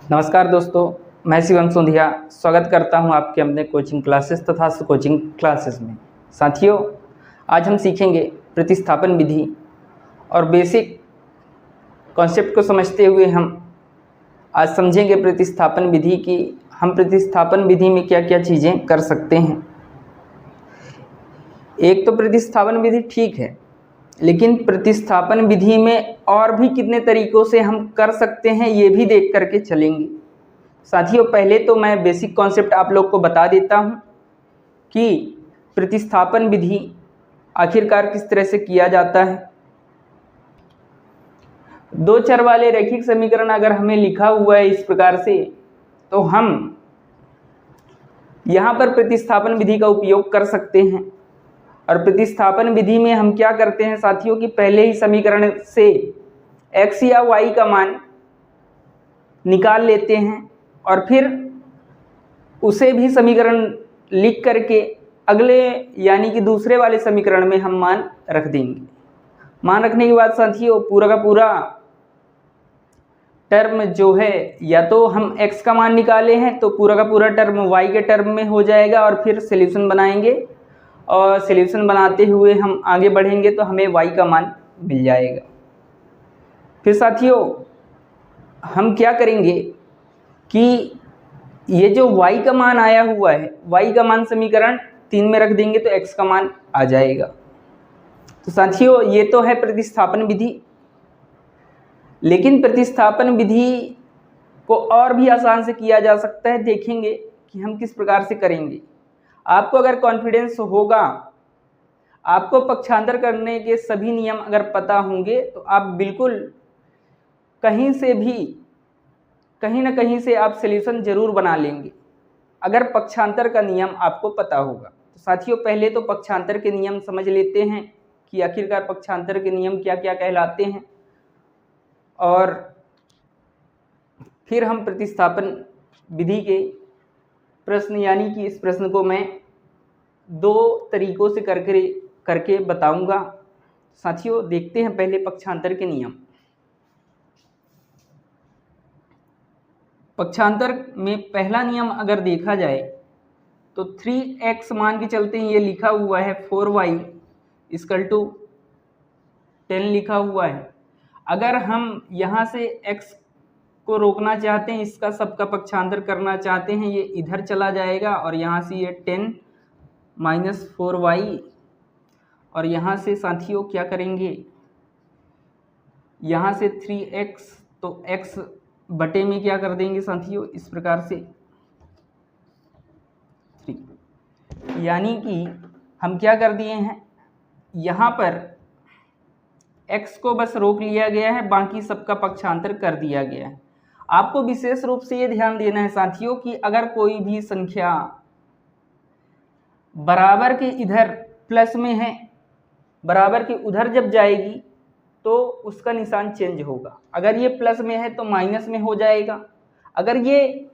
नमस्कार दोस्तों, मैं शिवम सोंधिया स्वागत करता हूं आपके अपने कोचिंग क्लासेस तथा कोचिंग क्लासेस में। साथियों, आज हम सीखेंगे प्रतिस्थापन विधि और बेसिक कॉन्सेप्ट को समझते हुए हम आज समझेंगे प्रतिस्थापन विधि की हम प्रतिस्थापन विधि में क्या क्या चीज़ें कर सकते हैं। एक तो प्रतिस्थापन विधि ठीक है, लेकिन प्रतिस्थापन विधि में और भी कितने तरीकों से हम कर सकते हैं ये भी देख करके चलेंगे। साथियों, पहले तो मैं बेसिक कॉन्सेप्ट आप लोग को बता देता हूं कि प्रतिस्थापन विधि आखिरकार किस तरह से किया जाता है। दो चर वाले रैखिक समीकरण अगर हमें लिखा हुआ है इस प्रकार से, तो हम यहाँ पर प्रतिस्थापन विधि का उपयोग कर सकते हैं। और प्रतिस्थापन विधि में हम क्या करते हैं साथियों कि पहले ही समीकरण से x या y का मान निकाल लेते हैं और फिर उसे भी समीकरण लिख करके अगले यानी कि दूसरे वाले समीकरण में हम मान रख देंगे। मान रखने के बाद साथियों पूरा का पूरा टर्म जो है, या तो हम x का मान निकाले हैं तो पूरा का पूरा टर्म y के टर्म में हो जाएगा और फिर सॉल्यूशन बनाएंगे और सॉल्यूशन बनाते हुए हम आगे बढ़ेंगे तो हमें y का मान मिल जाएगा। फिर साथियों हम क्या करेंगे कि ये जो y का मान आया हुआ है, y का मान समीकरण 3 में रख देंगे तो x का मान आ जाएगा। तो साथियों ये तो है प्रतिस्थापन विधि, लेकिन प्रतिस्थापन विधि को और भी आसान से किया जा सकता है। देखेंगे कि हम किस प्रकार से करेंगे। आपको अगर कॉन्फिडेंस होगा, आपको पक्षांतर करने के सभी नियम अगर पता होंगे, तो आप बिल्कुल कहीं से भी कहीं ना कहीं से आप सॉल्यूशन जरूर बना लेंगे अगर पक्षांतर का नियम आपको पता होगा। तो साथियों पहले तो पक्षांतर के नियम समझ लेते हैं कि आखिरकार पक्षांतर के नियम क्या क्या कहलाते हैं, और फिर हम प्रतिस्थापन विधि के प्रश्न यानी कि इस प्रश्न को मैं 2 तरीकों से करके बताऊंगा। साथियों देखते हैं पहले पक्षांतर के नियम। पक्षांतर में पहला नियम अगर देखा जाए तो 3x मान के चलते हैं, ये लिखा हुआ है 4y = 10 लिखा हुआ है। अगर हम यहाँ से x को रोकना चाहते हैं, इसका सबका पक्षांतर करना चाहते हैं, ये इधर चला जाएगा और यहाँ से ये 10 - 4y, और यहाँ से साथियों क्या करेंगे, यहाँ से 3x तो x बटे में क्या कर देंगे साथियों इस प्रकार से 3, यानी कि हम क्या कर दिए हैं, यहाँ पर x को बस रोक लिया गया है, बाकी सबका पक्षांतर कर दिया गया है। आपको विशेष रूप से ये ध्यान देना है साथियों कि अगर कोई भी संख्या बराबर के इधर प्लस में है, बराबर के उधर जब जाएगी तो उसका निशान चेंज होगा। अगर ये प्लस में है तो माइनस में हो जाएगा। अगर ये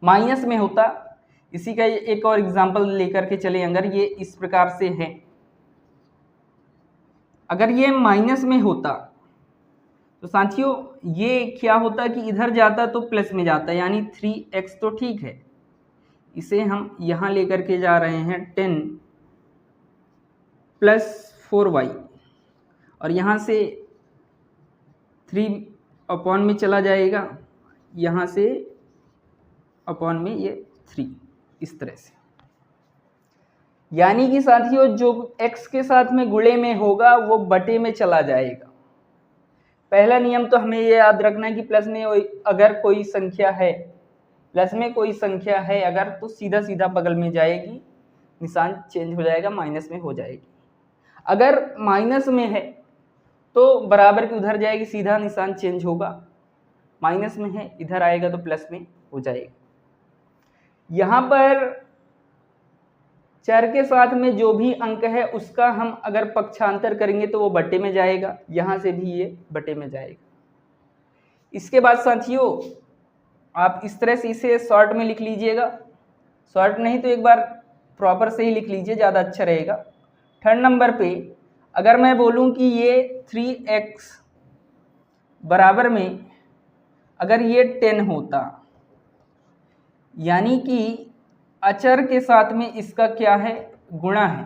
माइनस में होता, इसी का एक और एग्जांपल लेकर के चले, अगर ये इस प्रकार से है, अगर ये माइनस में होता तो साथियों ये क्या होता कि इधर जाता तो प्लस में जाता, यानी 3x तो ठीक है, इसे हम यहाँ लेकर के जा रहे हैं 10 + 4y, और यहाँ से 3 अपॉन में चला जाएगा, यहाँ से अपॉन में ये 3, इस तरह से। यानी कि साथियों जो x के साथ में गुणे में होगा वो बटे में चला जाएगा। पहला नियम तो हमें ये याद रखना है कि प्लस में अगर कोई संख्या है, प्लस में कोई संख्या है अगर, तो सीधा सीधा बगल में जाएगी, निशान चेंज हो जाएगा, माइनस में हो जाएगी। अगर माइनस में है तो बराबर के उधर जाएगी, सीधा निशान चेंज होगा, माइनस में है इधर आएगा तो प्लस में हो जाएगा। यहाँ पर चर के साथ में जो भी अंक है उसका हम अगर पक्षांतर करेंगे तो वो बटे में जाएगा, यहाँ से भी ये बटे में जाएगा। इसके बाद साथियों आप इस तरह से इसे शॉर्ट में लिख लीजिएगा, शॉर्ट नहीं तो एक बार प्रॉपर से ही लिख लीजिए, ज़्यादा अच्छा रहेगा। थर्ड नंबर पे अगर मैं बोलूं कि ये 3x बराबर में अगर ये 10 होता, यानी कि अचर के साथ में इसका क्या है, गुणा है,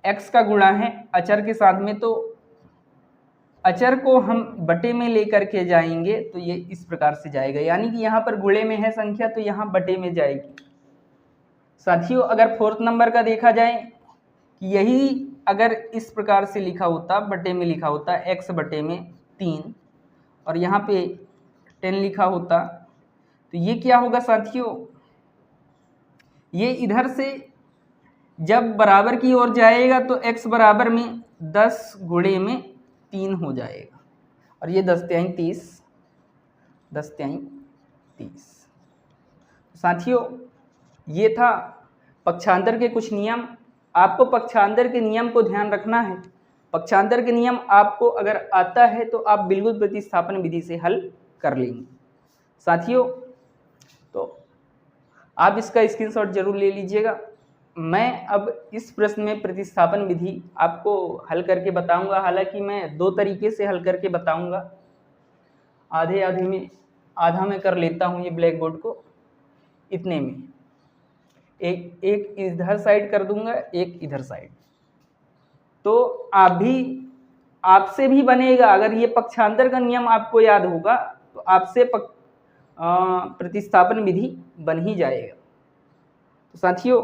x का गुणा है अचर के साथ में, तो अचर को हम बटे में लेकर के जाएंगे तो ये इस प्रकार से जाएगा, यानी कि यहाँ पर गुणे में है संख्या तो यहाँ बटे में जाएगी। साथियों अगर फोर्थ नंबर का देखा जाए कि यही अगर इस प्रकार से लिखा होता, बटे में लिखा होता x बटे में 3 और यहाँ पे 10 लिखा होता, तो ये क्या होगा साथियों, ये इधर से जब बराबर की ओर जाएगा तो x बराबर में 10 गुणे में 3 हो जाएगा और ये 10 तिहाई 30, 10 तिहाई 30। साथियों ये था पक्षांतर के कुछ नियम। आपको पक्षांतर के नियम को ध्यान रखना है। पक्षांतर के नियम आपको अगर आता है तो आप बिल्कुल प्रतिस्थापन विधि से हल कर लेंगे। साथियों तो आप इसका स्क्रीनशॉट जरूर ले लीजिएगा। मैं अब इस प्रश्न में प्रतिस्थापन विधि आपको हल करके बताऊंगा। हालांकि मैं 2 तरीके से हल करके बताऊंगा, आधा में कर लेता हूं ये ब्लैक बोर्ड को इतने में, एक इधर साइड कर दूंगा, एक इधर साइड, तो आपसे भी बनेगा। अगर ये पक्षांतर का नियम आपको याद होगा तो आपसे प्रतिस्थापन विधि बन ही जाएगा। तो साथियों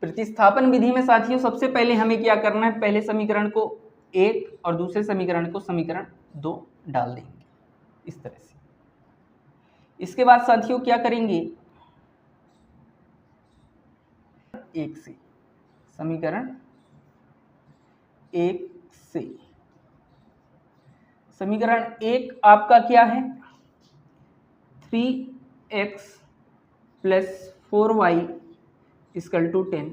प्रतिस्थापन विधि में साथियों सबसे पहले हमें क्या करना है, पहले समीकरण को 1 और दूसरे समीकरण को समीकरण 2 डाल देंगे इस तरह से। इसके बाद साथियों क्या करेंगे, 1 से समीकरण 1 से समीकरण 1 आपका क्या है, 3x + 4y = 10।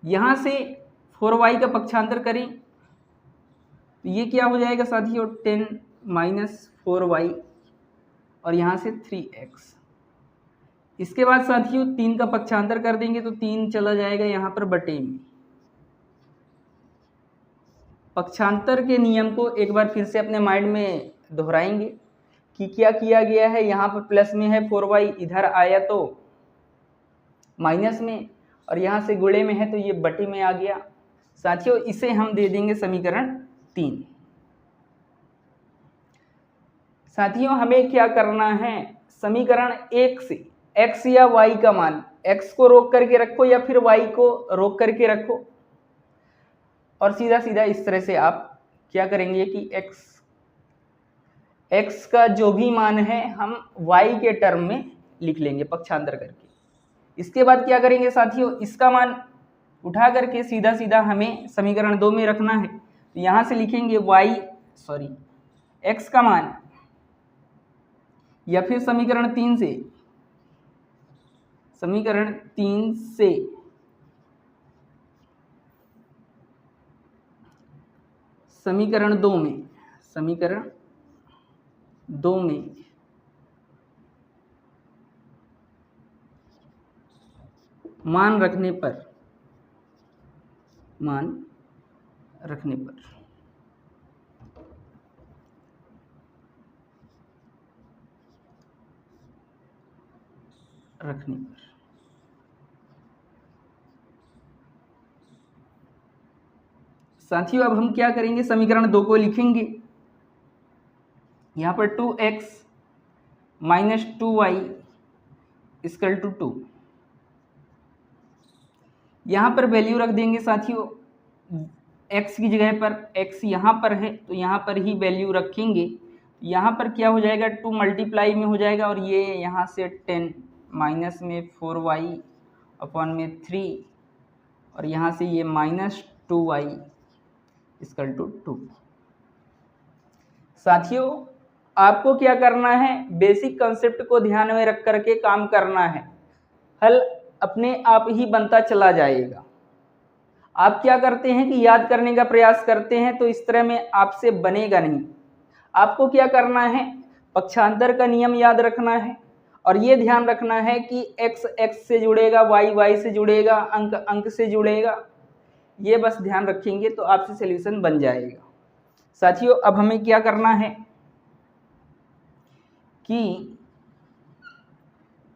यहां से 4y का पक्षांतर करें तो ये क्या हो जाएगा साथियों, 10 - 4y और यहां से 3x। इसके बाद साथियों 3 का पक्षांतर कर देंगे तो 3 चला जाएगा यहाँ पर बटे में। पक्षांतर के नियम को एक बार फिर से अपने माइंड में दोहराएंगे कि क्या किया गया है। यहाँ पर प्लस में है 4y, इधर आया तो माइनस में, और यहाँ से गुणे में है तो ये बटे में आ गया। साथियों इसे हम दे देंगे समीकरण 3। साथियों हमें क्या करना है, समीकरण 1 से x या y का मान, x को रोक करके रखो या फिर y को रोक करके रखो, और सीधा सीधा इस तरह से आप क्या करेंगे कि x का जो भी मान है हम y के टर्म में लिख लेंगे पक्षांतर करके। इसके बाद क्या करेंगे साथियों, इसका मान उठा करके सीधा सीधा हमें समीकरण 2 में रखना है। तो यहाँ से लिखेंगे x का मान, या फिर समीकरण 3 से समीकरण 2 में मान रखने पर साथियों अब हम क्या करेंगे, समीकरण 2 को लिखेंगे। यहाँ पर 2x - 2y = 2। यहाँ पर वैल्यू रख देंगे साथियों, x की जगह पर x यहाँ पर है तो यहाँ पर ही वैल्यू रखेंगे। यहाँ पर क्या हो जाएगा, 2 मल्टीप्लाई में हो जाएगा और ये यहाँ से 10 माइनस में 4y अपॉन में 3 और यहाँ से ये -2y = 2। साथियों आपको क्या करना है, बेसिक कंसेप्ट को ध्यान में रख करके काम करना है, हल अपने आप ही बनता चला जाएगा। आप क्या करते हैं कि याद करने का प्रयास करते हैं तो इस तरह में आपसे बनेगा नहीं। आपको क्या करना है, पक्षांतर का नियम याद रखना है और ये ध्यान रखना है कि x x से जुड़ेगा, y y से जुड़ेगा, अंक अंक से जुड़ेगा। ये बस ध्यान रखेंगे तो आपसे सॉल्यूशन बन जाएगा। साथियों अब हमें क्या करना है कि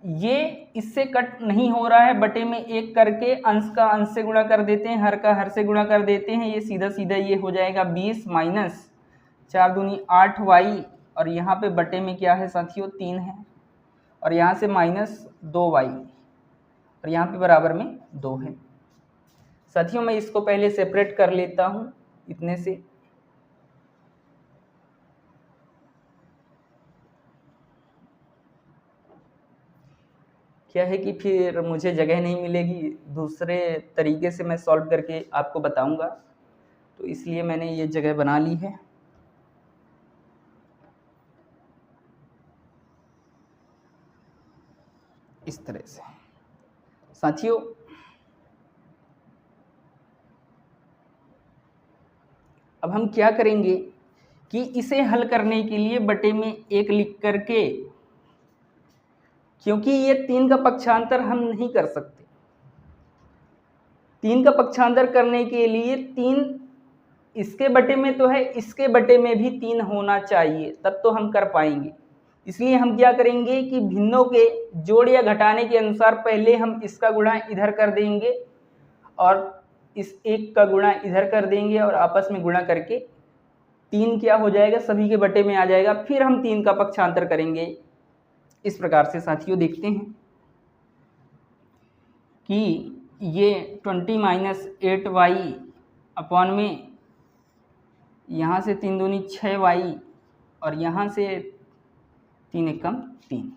ये इससे कट नहीं हो रहा है, बटे में 1 करके अंश का अंश से गुणा कर देते हैं, हर का हर से गुणा कर देते हैं। ये सीधा सीधा ये हो जाएगा 20 माइनस 4 दूनी 8 वाई, और यहाँ पे बटे में क्या है साथियों 3 है, और यहाँ से माइनस 2 वाई, और यहाँ पे बराबर में 2 है। साथियों मैं इसको पहले सेपरेट कर लेता हूँ इतने से। क्या है कि फिर मुझे जगह नहीं मिलेगी, दूसरे तरीके से मैं सॉल्व करके आपको बताऊंगा, तो इसलिए मैंने ये जगह बना ली है। इस तरह से साथियों अब हम क्या करेंगे कि इसे हल करने के लिए बटे में 1 लिख करके, क्योंकि ये 3 का पक्षांतर हम नहीं कर सकते, 3 का पक्षांतर करने के लिए 3 इसके बटे में तो है, इसके बटे में भी 3 होना चाहिए, तब तो हम कर पाएंगे। इसलिए हम क्या करेंगे कि भिन्नों के जोड़ या घटाने के अनुसार पहले हम इसका गुणा इधर कर देंगे और इस 1 का गुणा इधर कर देंगे, और आपस में गुणा करके 3 क्या हो जाएगा सभी के बटे में आ जाएगा। फिर हम 3 का पक्षांतर करेंगे। इस प्रकार से साथियों देखते हैं कि ये 20 माइनस 8 वाई अपॉन में यहाँ से 3 दूनी 6 वाई, और यहाँ से 3 एकम 3,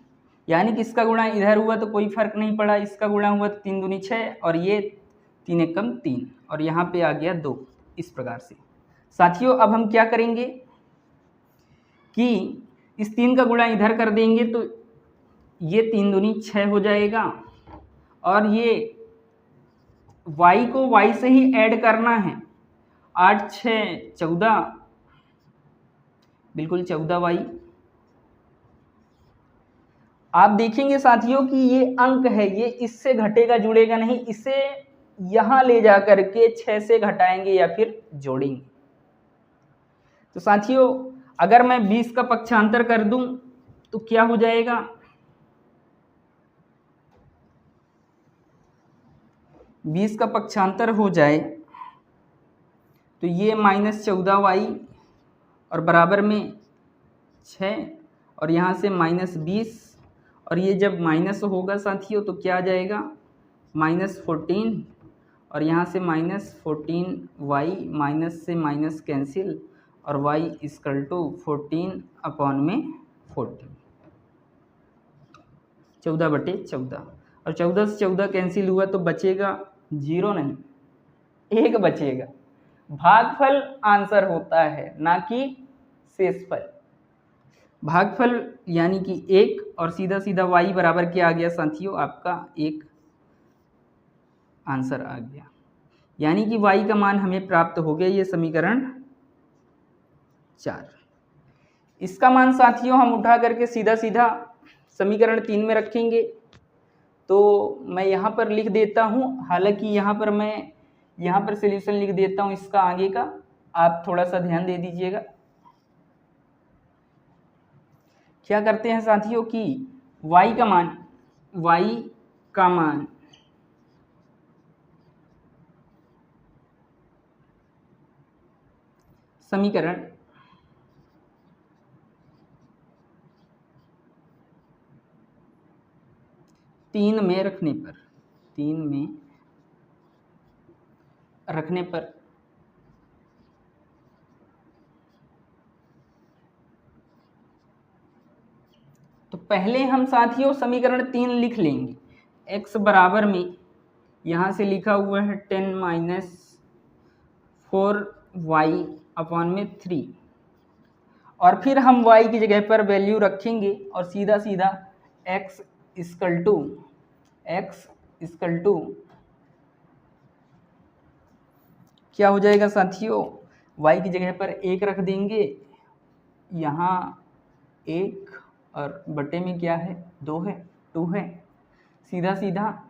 यानी कि इसका गुणा इधर हुआ तो कोई फर्क नहीं पड़ा, इसका गुणा हुआ तो 3 दूनी 6 और ये 3 एकम 3, और यहाँ पे आ गया 2। इस प्रकार से साथियों अब हम क्या करेंगे कि इस 3 का गुणा इधर कर देंगे तो ये 3 दूनी 6 हो जाएगा, और ये y को y से ही ऐड करना है। 8 6 14, बिल्कुल 14y। आप देखेंगे साथियों कि ये अंक है, ये इससे घटेगा जुड़ेगा नहीं, इसे यहां ले जा करके 6 से घटाएंगे या फिर जोड़ेंगे। तो साथियों अगर मैं 20 का पक्षांतर कर दूं तो क्या हो जाएगा, 20 का पक्षांतर हो जाए तो ये माइनस 14y और बराबर में 6, और यहाँ से माइनस 20, और ये जब माइनस होगा साथियों तो क्या आ जाएगा माइनस 14, और यहाँ से माइनस 14y, माइनस से माइनस कैंसिल, और y इक्वल टू 14 अपॉन में 14, 14/14, और 14 से 14 कैंसिल हुआ तो बचेगा 0 नहीं, 1 बचेगा। भागफल आंसर होता है, ना कि शेषफल। भागफल यानी कि 1, और सीधा सीधा y बराबर क्या आ गया साथियों आपका 1 आंसर आ गया, यानी कि y का मान हमें प्राप्त हो गया। ये समीकरण 4। इसका मान साथियों हम उठा करके सीधा सीधा समीकरण 3 में रखेंगे। तो मैं यहाँ पर लिख देता हूँ, हालांकि यहाँ पर मैं यहाँ पर सॉल्यूशन लिख देता हूँ इसका आगे का, आप थोड़ा सा ध्यान दे दीजिएगा। क्या करते हैं साथियों कि y का मान समीकरण 3 में रखने पर तो पहले हम साथियों समीकरण 3 लिख लेंगे। x बराबर में यहाँ से लिखा हुआ है 10 माइनस 4y अपॉन में 3, और फिर हम y की जगह पर वैल्यू रखेंगे, और सीधा सीधा x इक्वल टू क्या हो जाएगा साथियों, y की जगह पर 1 रख देंगे, यहाँ 1 और बटे में क्या है 2 है, सीधा सीधा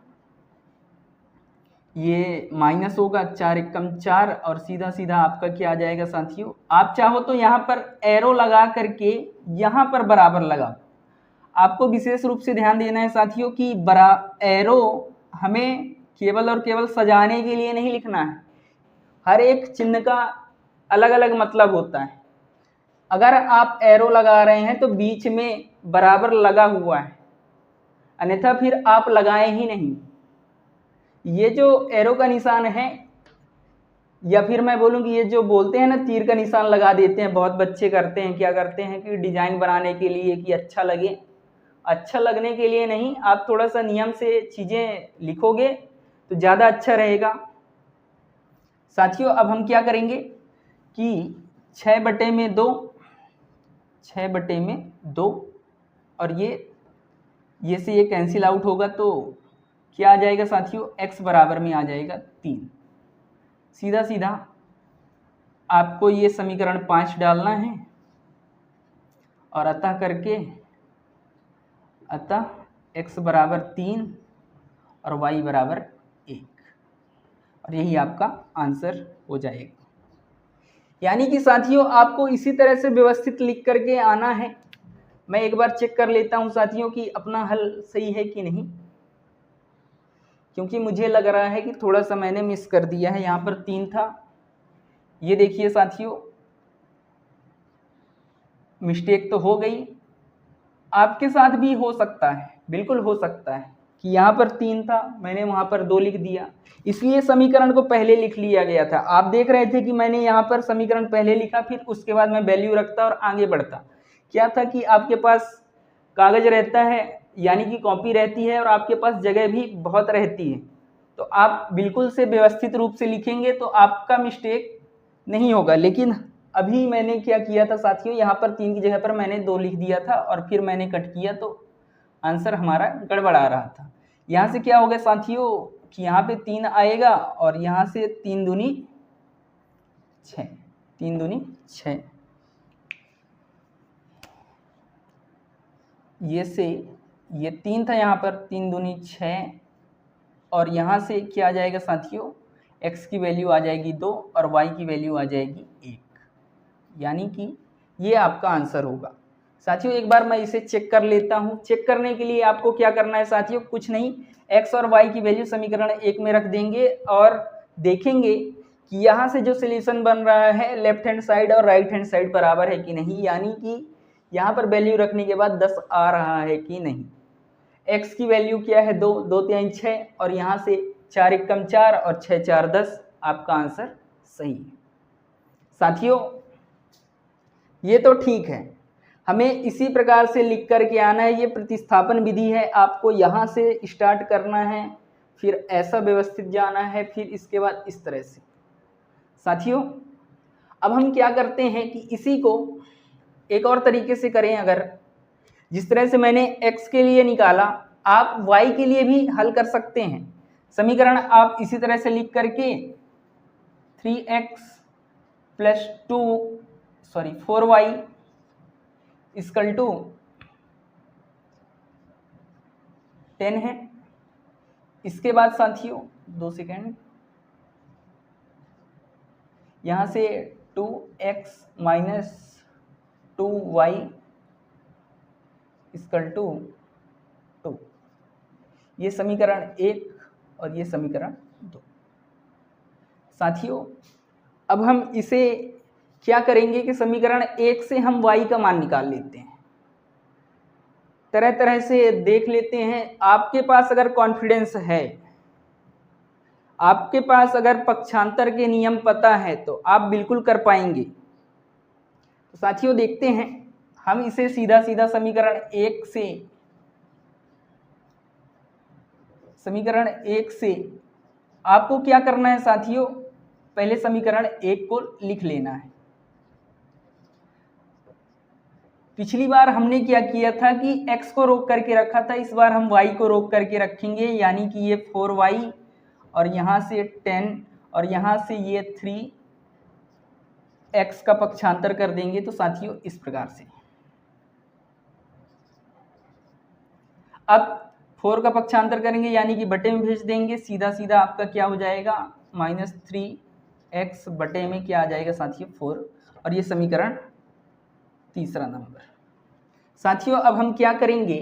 ये माइनस होगा, 4 एकम 4 और सीधा सीधा आपका क्या आ जाएगा साथियों। आप चाहो तो यहाँ पर एरो लगा करके यहाँ पर बराबर लगा। आपको विशेष रूप से ध्यान देना है साथियों कि एरो हमें केवल और केवल सजाने के लिए नहीं लिखना है। हर एक चिन्ह का अलग अलग मतलब होता है। अगर आप एरो लगा रहे हैं तो बीच में बराबर लगा हुआ है, अन्यथा फिर आप लगाएं ही नहीं। ये जो एरो का निशान है, या फिर मैं बोलूँ कि ये जो बोलते हैं ना तीर का निशान लगा देते हैं, बहुत बच्चे करते हैं। क्या करते हैं कि डिजाइन बनाने के लिए कि अच्छा लगे, अच्छा लगने के लिए नहीं, आप थोड़ा सा नियम से चीजें लिखोगे तो ज्यादा अच्छा रहेगा साथियों। अब हम क्या करेंगे कि 6/2, 6/2 और ये से ये कैंसिल आउट होगा तो क्या आ जाएगा साथियों, x बराबर में आ जाएगा 3। सीधा सीधा आपको ये समीकरण 5 डालना है और अतः करके अतः x बराबर 3 और y बराबर 1, और यही आपका आंसर हो जाएगा। यानी कि साथियों आपको इसी तरह से व्यवस्थित लिख करके आना है। मैं एक बार चेक कर लेता हूं साथियों कि अपना हल सही है कि नहीं, क्योंकि मुझे लग रहा है कि थोड़ा सा मैंने मिस कर दिया है। यहाँ पर 3 था, ये देखिए साथियों मिस्टेक तो हो गई। आपके साथ भी हो सकता है, बिल्कुल हो सकता है कि यहाँ पर 3 था, मैंने वहाँ पर 2 लिख दिया, इसलिए समीकरण को पहले लिख लिया गया था। आप देख रहे थे कि मैंने यहाँ पर समीकरण पहले लिखा, फिर उसके बाद मैं वैल्यू रखता और आगे बढ़ता। क्या था कि आपके पास कागज रहता है, यानी कि कॉपी रहती है, और आपके पास जगह भी बहुत रहती है, तो आप बिल्कुल से व्यवस्थित रूप से लिखेंगे तो आपका मिस्टेक नहीं होगा। लेकिन अभी मैंने क्या किया था साथियों, यहाँ पर 3 की जगह पर मैंने 2 लिख दिया था और फिर मैंने कट किया तो आंसर हमारा गड़बड़ा रहा था। यहाँ से क्या हो गया साथियों कि यहाँ पे 3 आएगा और यहाँ से 3 दूनी 6, 3 दूनी 6, ये से ये 3 था, यहाँ पर 3 दूनी 6, और यहाँ से क्या आ जाएगा साथियों, x की वैल्यू आ जाएगी 2 और y की वैल्यू आ जाएगी 1, यानी कि ये आपका आंसर होगा। साथियों एक बार मैं इसे चेक कर लेता हूं। चेक करने के लिए आपको क्या करना है साथियों, कुछ नहीं, x और y की वैल्यू समीकरण 1 में रख देंगे और देखेंगे कि यहाँ से जो सॉल्यूशन बन रहा है लेफ्ट हैंड साइड और राइट हैंड साइड बराबर है कि नहीं, यानी कि यहाँ पर वैल्यू रखने के बाद 10 आ रहा है कि नहीं। x की वैल्यू क्या है 2, 2 3 6, और यहाँ से 4 एकम 4 और 6 4 10, आपका आंसर सही है। साथियों ये तो ठीक है, हमें इसी प्रकार से लिख करके आना है। ये प्रतिस्थापन विधि है, आपको यहाँ से स्टार्ट करना है, फिर ऐसा व्यवस्थित जाना है, फिर इसके बाद इस तरह से। साथियों अब हम क्या करते हैं कि इसी को एक और तरीके से करें। अगर जिस तरह से मैंने x के लिए निकाला, आप y के लिए भी हल कर सकते हैं। समीकरण आप इसी तरह से लिख करके 3x plus 4y equal to 10 है। इसके बाद साथियों 2 सेकेंड, यहाँ से 2x minus 2y equal to 2, ये समीकरण 1 और ये समीकरण 2। साथियों अब हम इसे क्या करेंगे कि समीकरण 1 से हम y का मान निकाल लेते हैं, तरह तरह से देख लेते हैं। आपके पास अगर कॉन्फिडेंस है, आपके पास अगर पक्षांतर के नियम पता है तो आप बिल्कुल कर पाएंगे। तो साथियों देखते हैं, हम इसे सीधा सीधा समीकरण 1 से आपको क्या करना है साथियों, पहले समीकरण 1 को लिख लेना है। पिछली बार हमने क्या किया था कि x को रोक करके रखा था, इस बार हम y को रोक करके रखेंगे, यानी कि ये 4y और यहाँ से 10 और यहाँ से ये 3x का पक्षांतर कर देंगे। तो साथियों इस प्रकार से अब 4 का पक्षांतर करेंगे यानी कि बटे में भेज देंगे, सीधा सीधा आपका क्या हो जाएगा -3x बटे में क्या आ जाएगा साथियों 4, और ये समीकरण तीसरा नंबर। साथियों अब हम क्या करेंगे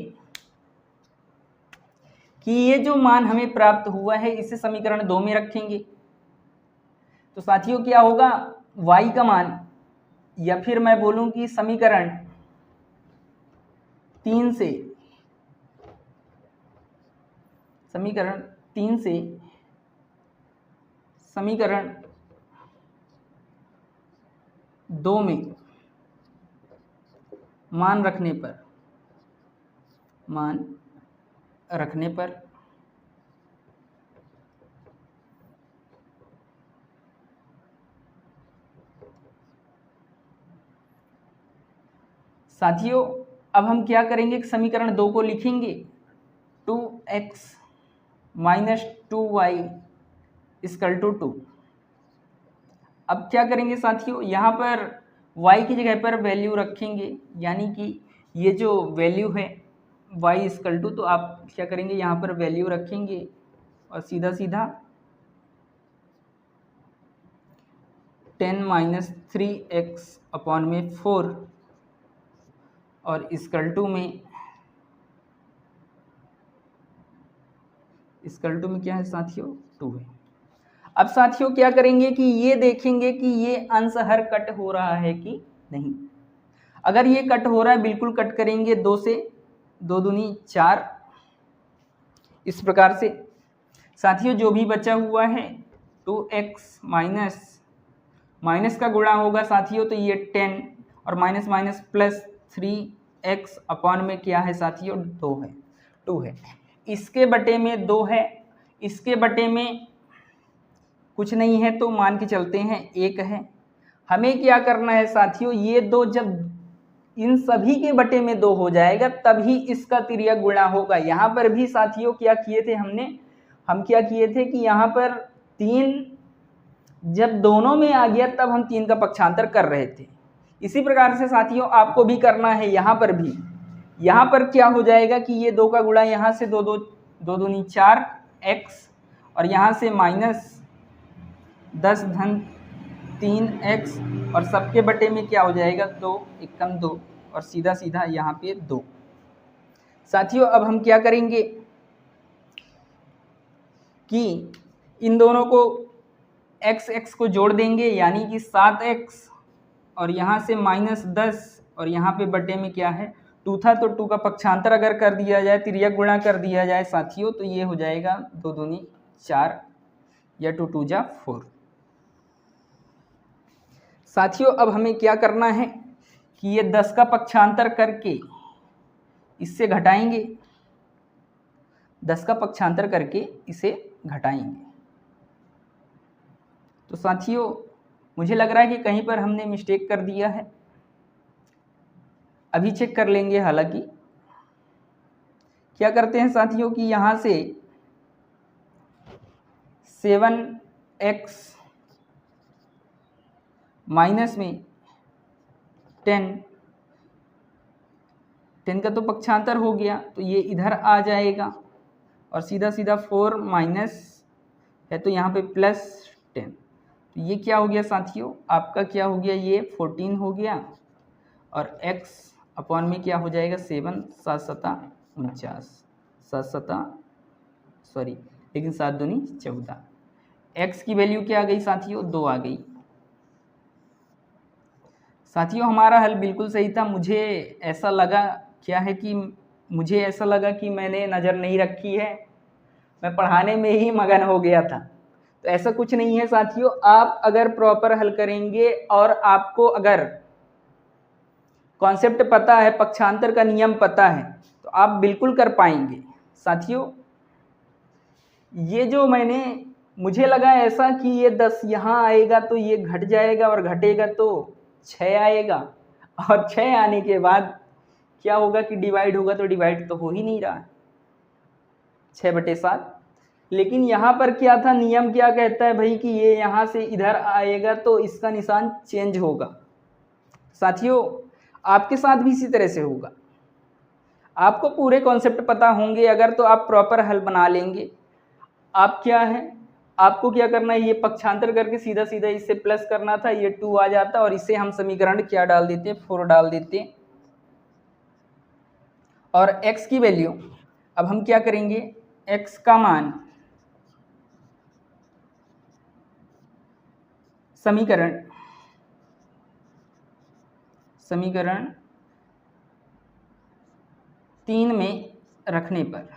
कि ये जो मान हमें प्राप्त हुआ है इसे समीकरण 2 में रखेंगे। तो साथियों क्या होगा, y का मान, या फिर मैं बोलूं कि समीकरण 3 से समीकरण 2 में मान रखने पर साथियों अब हम क्या करेंगे, समीकरण 2 को लिखेंगे 2x - 2y = 2। अब क्या करेंगे साथियों, यहाँ पर y की जगह पर वैल्यू रखेंगे, यानी कि ये जो वैल्यू है y = तो आप क्या करेंगे यहाँ पर वैल्यू रखेंगे और सीधा सीधा 10 - 3x/4 और = में क्या है साथियों 2 है। अब साथियों क्या करेंगे कि ये देखेंगे कि ये अंश हर कट हो रहा है कि नहीं। अगर ये कट हो रहा है बिल्कुल कट करेंगे, 2 से 2 दूनी 4, इस प्रकार से साथियों जो भी बचा हुआ है 2x माइनस का गुणा होगा साथियों, तो ये 10 और माइनस माइनस प्लस 3x में क्या है साथियों 2 है। इसके बटे में 2 है, इसके बटे में कुछ नहीं है तो मान के चलते हैं 1 है। हमें क्या करना है साथियों, ये 2 जब इन सभी के बटे में 2 हो जाएगा तभी इसका तिर्यक गुणा होगा। यहाँ पर भी साथियों क्या किए थे हम क्या किए थे कि यहाँ पर 3 जब दोनों में आ गया तब हम 3 का पक्षांतर कर रहे थे। इसी प्रकार से साथियों आपको भी करना है, यहाँ पर भी। यहाँ पर क्या हो जाएगा कि ये 2 का गुणा यहाँ से 2 दूनी 4x और यहाँ से -10 धन 3x और सबके बटे में क्या हो जाएगा 2 एकम 2 और सीधा सीधा यहाँ पे 2। साथियों अब हम क्या करेंगे कि इन दोनों को x को जोड़ देंगे, यानी कि 7x और यहाँ से -10 और यहाँ पे बटे में क्या है 2 था, तो 2 का पक्षांतर अगर कर दिया जाए, तिर्यक गुणा कर दिया जाए साथियों, तो ये हो जाएगा 2 दूनी 4 या 2 2 जा 4। साथियों अब हमें क्या करना है कि ये 10 का पक्षांतर करके इससे घटाएंगे, 10 का पक्षांतर करके इसे घटाएंगे। तो साथियों मुझे लग रहा है कि कहीं पर हमने मिस्टेक कर दिया है, अभी चेक कर लेंगे। हालांकि क्या करते हैं साथियों कि यहाँ से 7x माइनस में 10 का तो पक्षांतर हो गया, तो ये इधर आ जाएगा और सीधा सीधा 4 माइनस है तो यहाँ पे +10, तो ये क्या हो गया साथियों आपका क्या हो गया, ये 14 हो गया और x में क्या हो जाएगा 7 7 दूनी 14। x की वैल्यू क्या आ गई साथियों 2 आ गई। साथियों हमारा हल बिल्कुल सही था। मुझे ऐसा लगा कि मैंने नज़र नहीं रखी है, मैं पढ़ाने में ही मगन हो गया था। तो ऐसा कुछ नहीं है साथियों, आप अगर प्रॉपर हल करेंगे और आपको अगर कॉन्सेप्ट पता है, पक्षांतर का नियम पता है, तो आप बिल्कुल कर पाएंगे। साथियों ये जो मुझे लगा ऐसा कि ये 10 यहाँ आएगा तो ये घट जाएगा और घटेगा तो 6 आएगा, और 6 आने के बाद क्या होगा कि डिवाइड होगा, तो डिवाइड तो हो ही नहीं रहा, 6/7। लेकिन यहाँ पर क्या था, नियम क्या कहता है भाई कि ये यहाँ से इधर आएगा तो इसका निशान चेंज होगा। साथियों आपके साथ भी इसी तरह से होगा। आपको पूरे कॉन्सेप्ट पता होंगे अगर, तो आप प्रॉपर हल बना लेंगे। आप क्या है, आपको क्या करना है, ये पक्षांतर करके सीधा सीधा इससे प्लस करना था, ये 2 आ जाता और इसे हम समीकरण क्या डाल देते, 4 डाल देते। और x की वैल्यू अब हम क्या करेंगे, x का मान समीकरण 3 में रखने पर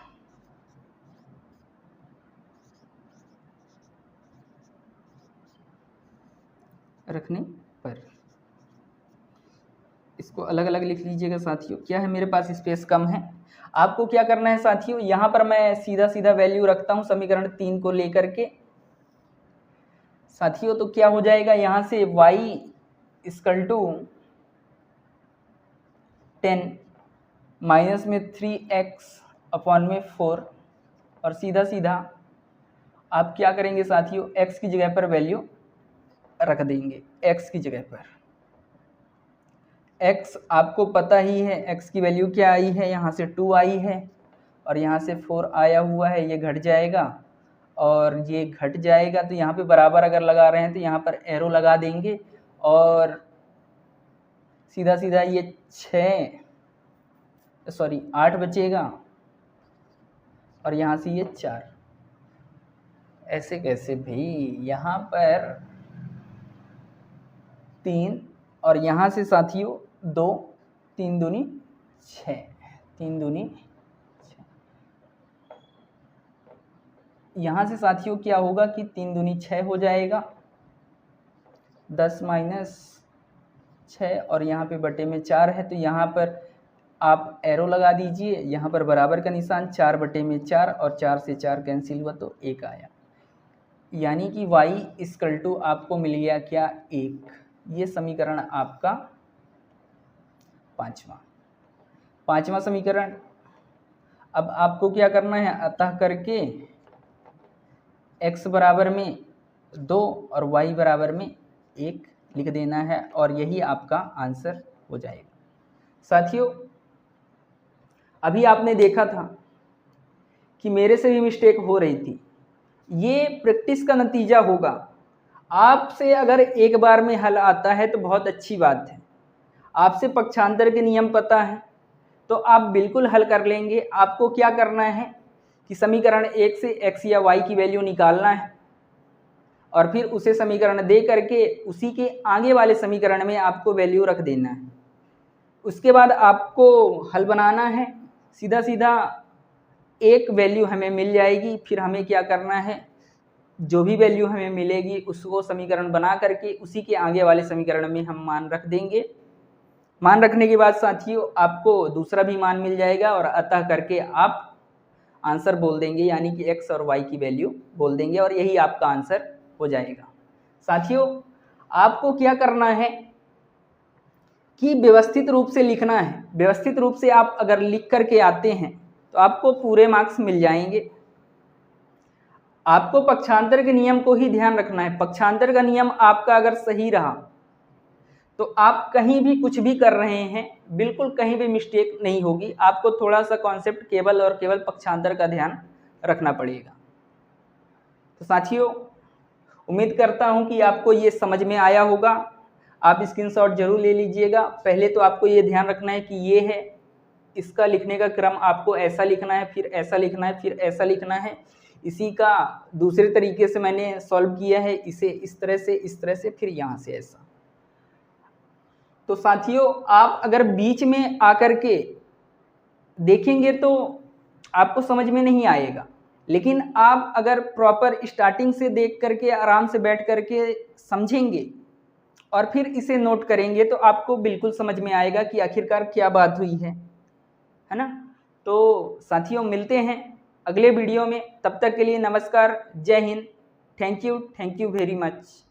इसको अलग अलग लिख लीजिएगा साथियों। क्या है, मेरे पास स्पेस कम है। आपको क्या करना है साथियों, यहाँ पर मैं सीधा सीधा वैल्यू रखता हूँ समीकरण 3 को लेकर के साथियों। तो क्या हो जाएगा, यहाँ से y इक्वल टू 10 माइनस में 3x अपॉन में 4, और सीधा सीधा आप क्या करेंगे साथियों, x की जगह पर वैल्यू रख देंगे। x की जगह पर x आपको पता ही है, x की वैल्यू क्या आई है, यहाँ से 2 आई है और यहाँ से 4 आया हुआ है। ये घट जाएगा और ये घट जाएगा, तो यहाँ पे बराबर अगर लगा रहे हैं तो यहाँ पर एरो लगा देंगे और सीधा सीधा ये 8 बचेगा और यहाँ से ये 4। ऐसे कैसे भाई, यहाँ पर 3 और यहाँ से साथियों 2, 3 दूनी 6, 3 दूनी 6। यहाँ से साथियों क्या होगा कि 3 दूनी 6 हो जाएगा, 10 माइनस 6 और यहाँ पे बटे में 4 है, तो यहाँ पर आप एरो लगा दीजिए, यहाँ पर बराबर का निशान, 4 बटे में 4 और 4 से 4 कैंसिल हुआ तो 1 आया। यानी कि y इक्वल टू आपको मिल गया क्या, 1। ये समीकरण आपका पांचवा समीकरण। अब आपको क्या करना है, अतः करके x बराबर में 2 और y बराबर में 1 लिख देना है और यही आपका आंसर हो जाएगा। साथियों अभी आपने देखा था कि मेरे से भी मिस्टेक हो रही थी, ये प्रैक्टिस का नतीजा होगा। आपसे अगर एक बार में हल आता है तो बहुत अच्छी बात है, आपसे पक्षांतर के नियम पता है तो आप बिल्कुल हल कर लेंगे। आपको क्या करना है कि समीकरण 1 से x या y की वैल्यू निकालना है और फिर उसे समीकरण दे करके उसी के आगे वाले समीकरण में आपको वैल्यू रख देना है। उसके बाद आपको हल बनाना है, सीधा सीधा एक वैल्यू हमें मिल जाएगी। फिर हमें क्या करना है, जो भी वैल्यू हमें मिलेगी उसको समीकरण बना करके उसी के आगे वाले समीकरण में हम मान रख देंगे। मान रखने के बाद साथियों आपको दूसरा भी मान मिल जाएगा और अतः करके आप आंसर बोल देंगे, यानी कि x और y की वैल्यू बोल देंगे और यही आपका आंसर हो जाएगा। साथियों आपको क्या करना है कि व्यवस्थित रूप से लिखना है। व्यवस्थित रूप से आप अगर लिख करके आते हैं तो आपको पूरे मार्क्स मिल जाएंगे। आपको पक्षांतर के नियम को ही ध्यान रखना है। पक्षांतर का नियम आपका अगर सही रहा तो आप कहीं भी कुछ भी कर रहे हैं, बिल्कुल कहीं भी मिस्टेक नहीं होगी। आपको थोड़ा सा कॉन्सेप्ट केवल और केवल पक्षांतर का ध्यान रखना पड़ेगा। तो साथियों उम्मीद करता हूं कि आपको ये समझ में आया होगा। आप स्क्रीनशॉट जरूर ले लीजिएगा। पहले तो आपको ये ध्यान रखना है कि ये है, इसका लिखने का क्रम आपको ऐसा लिखना है, फिर ऐसा लिखना है, फिर ऐसा लिखना है। इसी का दूसरे तरीके से मैंने सॉल्व किया है, इसे इस तरह से, फिर यहाँ से ऐसा। तो साथियों आप अगर बीच में आकर के देखेंगे तो आपको समझ में नहीं आएगा, लेकिन आप अगर प्रॉपर स्टार्टिंग से देख करके आराम से बैठ करके समझेंगे और फिर इसे नोट करेंगे तो आपको बिल्कुल समझ में आएगा कि आखिरकार क्या बात हुई है ना। तो साथियों मिलते हैं अगले वीडियो में, तब तक के लिए नमस्कार, जय Hind, thank you very much.